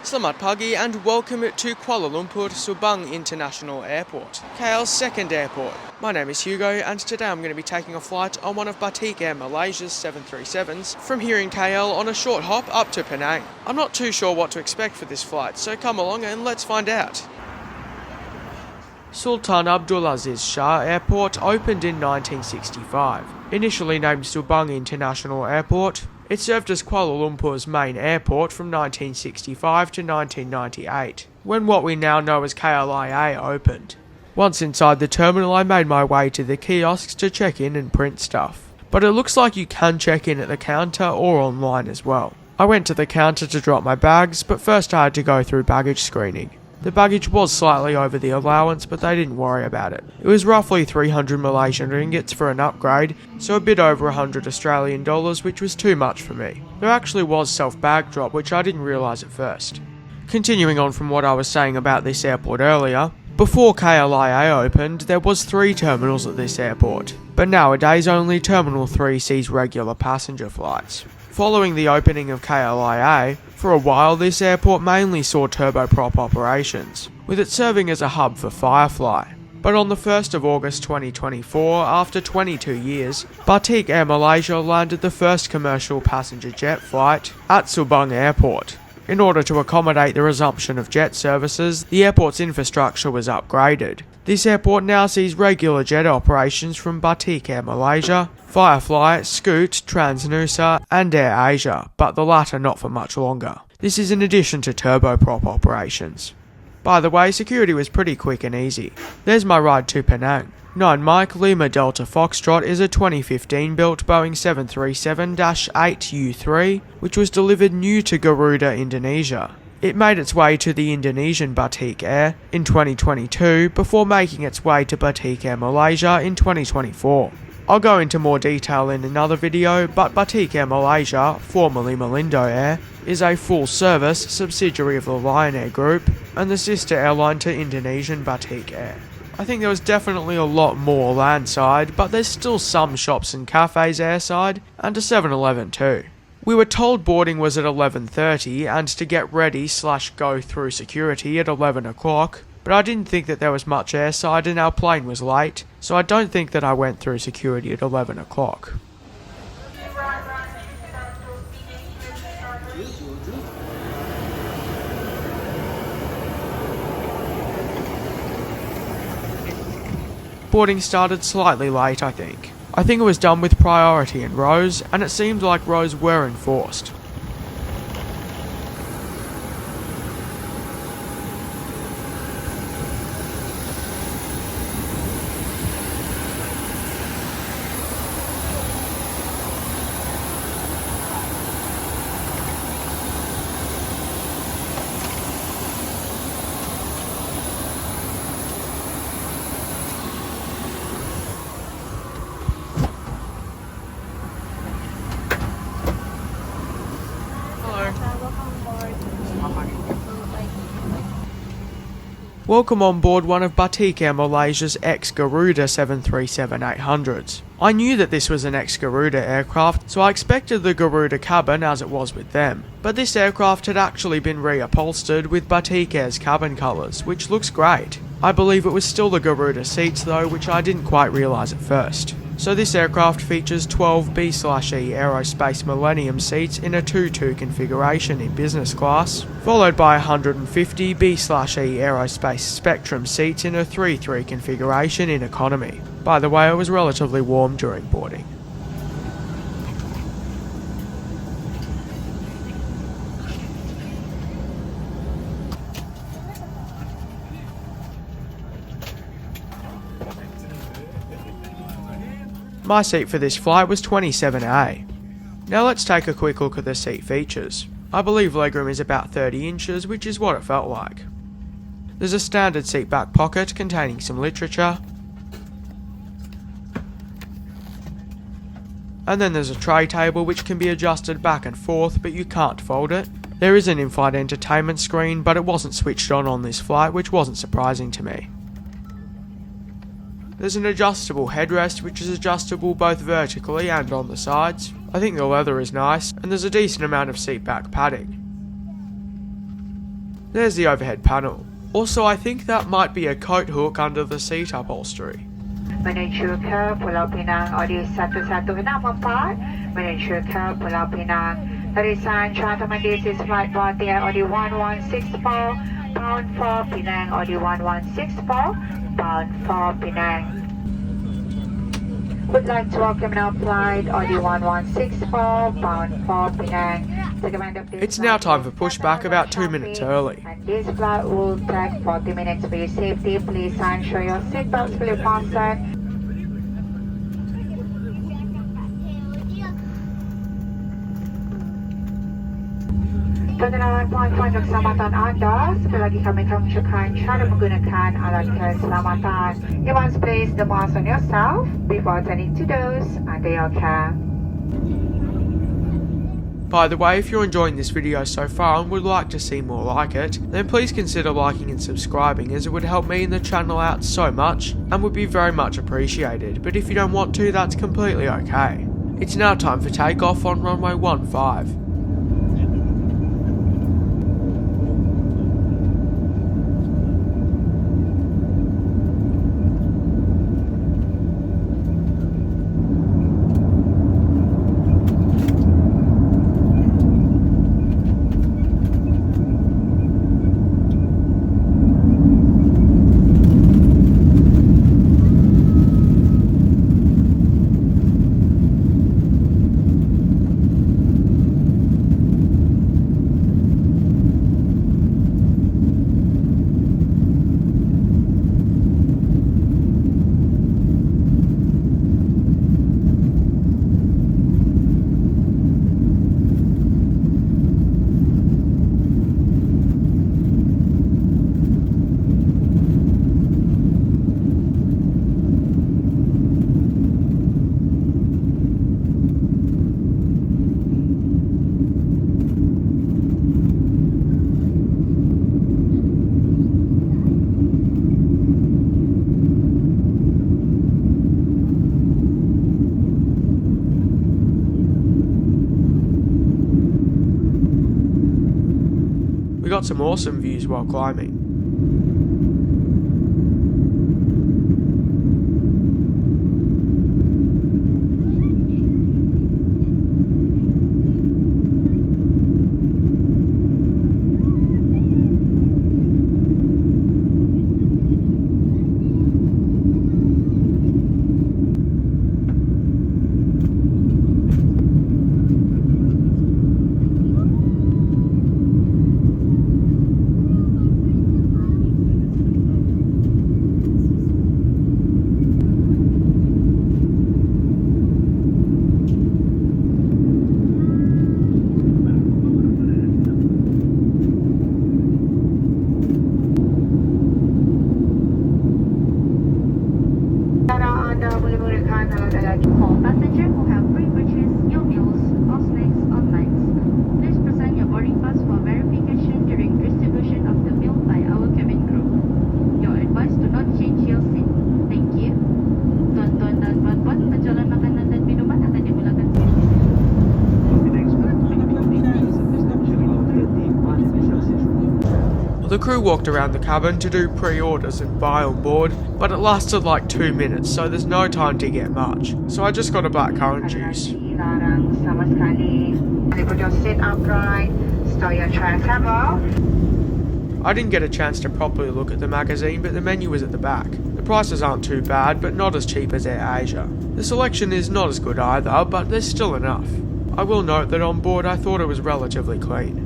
Selamat pagi and welcome to Kuala Lumpur Subang International Airport, KL's second airport. My name is Hugo and today I'm going to be taking a flight on one of Batik Air Malaysia's 737s from here in KL on a short hop up to Penang. I'm not too sure what to expect for this flight, so come along and let's find out. Sultan Abdul Aziz Shah Airport opened in 1965. Initially named Subang International Airport, it served as Kuala Lumpur's main airport from 1965 to 1998, when what we now know as KLIA opened. Once inside the terminal, I made my way to the kiosks to check in and print stuff. But it looks like you can check in at the counter or online as well. I went to the counter to drop my bags, but first I had to go through baggage screening. The baggage was slightly over the allowance, but they didn't worry about it. It was roughly 300 Malaysian ringgits for an upgrade, so a bit over 100 Australian dollars, which was too much for me. There actually was self-bag drop, which I didn't realise at first. Continuing on from what I was saying about this airport earlier, before KLIA opened, there was 3 terminals at this airport, but nowadays only Terminal 3 sees regular passenger flights. Following the opening of KLIA, for a while this airport mainly saw turboprop operations, with it serving as a hub for Firefly. But on the 1st of August 2024, after 22 years, Batik Air Malaysia landed the first commercial passenger jet flight at Subang Airport. In order to accommodate the resumption of jet services, the airport's infrastructure was upgraded. This airport now sees regular jet operations from Batik Air Malaysia, Firefly, Scoot, Transnusa and Air Asia, but the latter not for much longer. This is in addition to turboprop operations. By the way, security was pretty quick and easy. There's my ride to Penang. 9 Mike Lima Delta Foxtrot is a 2015 built Boeing 737-8U3, which was delivered new to Garuda, Indonesia. It made its way to the Indonesian Batik Air in 2022 before making its way to Batik Air Malaysia in 2024. I'll go into more detail in another video, but Batik Air Malaysia, formerly Malindo Air, is a full-service subsidiary of the Lion Air Group and the sister airline to Indonesian Batik Air. I think there was definitely a lot more landside, but there's still some shops and cafes airside, and a 7-Eleven too. We were told boarding was at 11:30 and to get ready / go through security at 11 o'clock, but I didn't think that there was much airside and our plane was late, so I don't think that I went through security at 11 o'clock. Boarding started slightly late, I think. I think it was done with priority in rows, and it seemed like rows were enforced. Welcome on board one of Batik Air Malaysia's ex-GARUDA 737-800s. I knew that this was an ex-GARUDA aircraft, so I expected the GARUDA cabin as it was with them. But this aircraft had actually been reupholstered with Batik Air's cabin colours, which looks great. I believe it was still the GARUDA seats though, which I didn't quite realise at first. So this aircraft features 12 B/E Aerospace Millennium seats in a 2-2 configuration in business class, followed by 150 B/E Aerospace Spectrum seats in a 3-3 configuration in economy. By the way, it was relatively warm during boarding. My seat for this flight was 27A. Now let's take a quick look at the seat features. I believe legroom is about 30 inches, which is what it felt like. There's a standard seat back pocket containing some literature. And then there's a tray table which can be adjusted back and forth, but you can't fold it. There is an in-flight entertainment screen, but it wasn't switched on this flight, which wasn't surprising to me. There's an adjustable headrest which is adjustable both vertically and on the sides. I think the leather is nice, and there's a decent amount of seat back padding. There's the overhead panel. Also, I think that might be a coat hook under the seat upholstery. Menuju ke Pulau Penang Audi 116 Menuju ke Pulau Penang. Ladies and gentlemen, this is flight Batik Air Audi 1164 bound for Penang. Audi 1164 bound for Penang. Would like to welcome our flight Audi 1164 bound for Penang. It's now time for pushback about 2 minutes early. And this flight will take 40 minutes for your safety. Please ensure your seatbelts fully fastened. Pengenalan poin-poin keselamatan anda. Sekali lagi kami ucapkan cara menggunakan alat keselamatan. You must place the mask on yourself before turning to those under your care. By the way, if you're enjoying this video so far and would like to see more like it, then please consider liking and subscribing, as it would help me and the channel out so much and would be very much appreciated. But if you don't want to, that's completely okay. It's now time for takeoff on runway 15. We got some awesome views while climbing. The crew walked around the cabin to do pre-orders and buy on board, but it lasted like 2 minutes, so there's no time to get much. So I just got a blackcurrant juice. Put your seat upright, store your tray table. I didn't get a chance to properly look at the magazine, but the menu was at the back. The prices aren't too bad, but not as cheap as Air Asia. The selection is not as good either, but there's still enough. I will note that on board I thought it was relatively clean.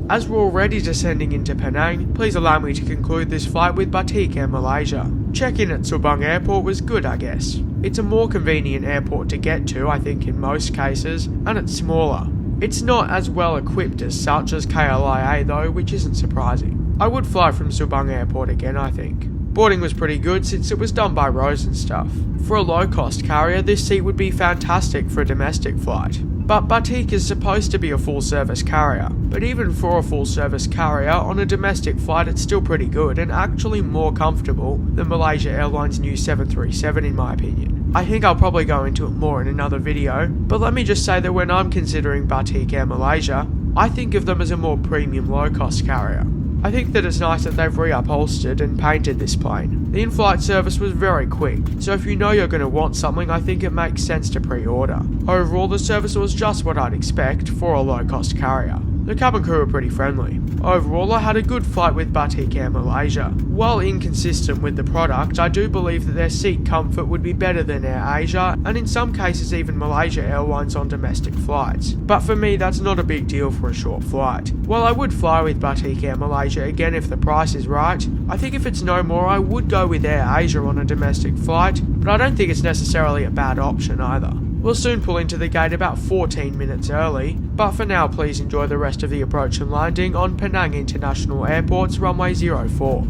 As we're already descending into Penang, please allow me to conclude this flight with Batik Air Malaysia. Check-in at Subang airport was good, I guess. It's a more convenient airport to get to, I think, in most cases, and it's smaller. It's not as well equipped as such as KLIA though, which isn't surprising. I would fly from Subang airport again, I think. Boarding was pretty good since it was done by rows and stuff. For a low-cost carrier, this seat would be fantastic for a domestic flight. But Batik is supposed to be a full-service carrier, but even for a full-service carrier, on a domestic flight it's still pretty good and actually more comfortable than Malaysia Airlines' new 737 in my opinion. I think I'll probably go into it more in another video, but let me just say that when I'm considering Batik Air Malaysia, I think of them as a more premium low-cost carrier. I think that it's nice that they've reupholstered and painted this plane. The in-flight service was very quick, so if you know you're going to want something, I think it makes sense to pre-order. Overall, the service was just what I'd expect for a low-cost carrier. The cabin crew were pretty friendly. Overall, I had a good flight with Batik Air Malaysia. While inconsistent with the product, I do believe that their seat comfort would be better than Air Asia, and in some cases even Malaysia Airlines on domestic flights. But for me, that's not a big deal for a short flight. While I would fly with Batik Air Malaysia again if the price is right, I think if it's no more, I would go with Air Asia on a domestic flight, but I don't think it's necessarily a bad option either. We'll soon pull into the gate about 14 minutes early, but for now please enjoy the rest of the approach and landing on Penang International Airport's runway 04.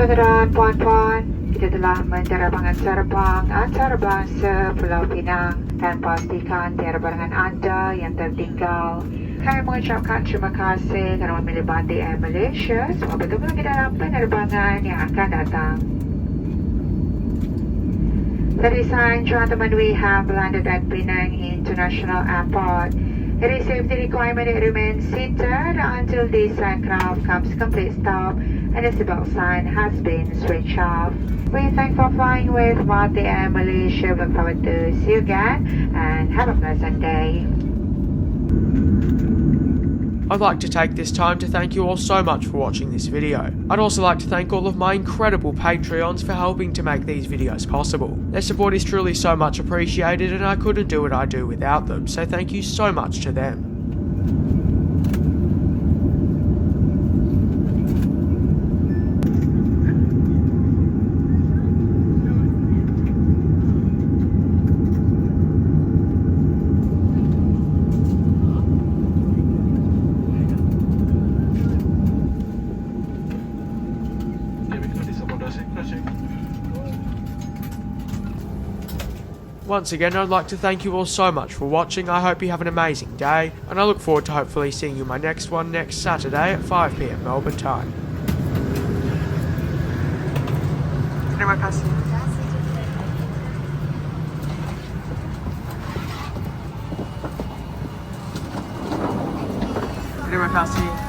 Tuan-tuan, puan-puan, kita telah menterbangan terbang antarabangsa Pulau Pinang dan pastikan tiada barangan anda yang tertinggal. Kami mengucapkan terima kasih kerana memilih Batik Air Malaysia. Semua bertemu lagi dalam penerbangan yang akan datang. Ladies and gentlemen, we have landed at Penang International Airport. It is safety requirement to remain seated until this aircraft comes to complete stop and the seatbelt sign has been switched off. We thank for flying with Batik Air Malaysia. Look forward to see you again and have a pleasant day. I'd like to take this time to thank you all so much for watching this video. I'd also like to thank all of my incredible Patreons for helping to make these videos possible. Their support is truly so much appreciated and I couldn't do what I do without them, so thank you so much to them. Once again, I'd like to thank you all so much for watching. I hope you have an amazing day, and I look forward to hopefully seeing you in my next one next Saturday at 5 PM Melbourne time. Terima kasih. Terima kasih.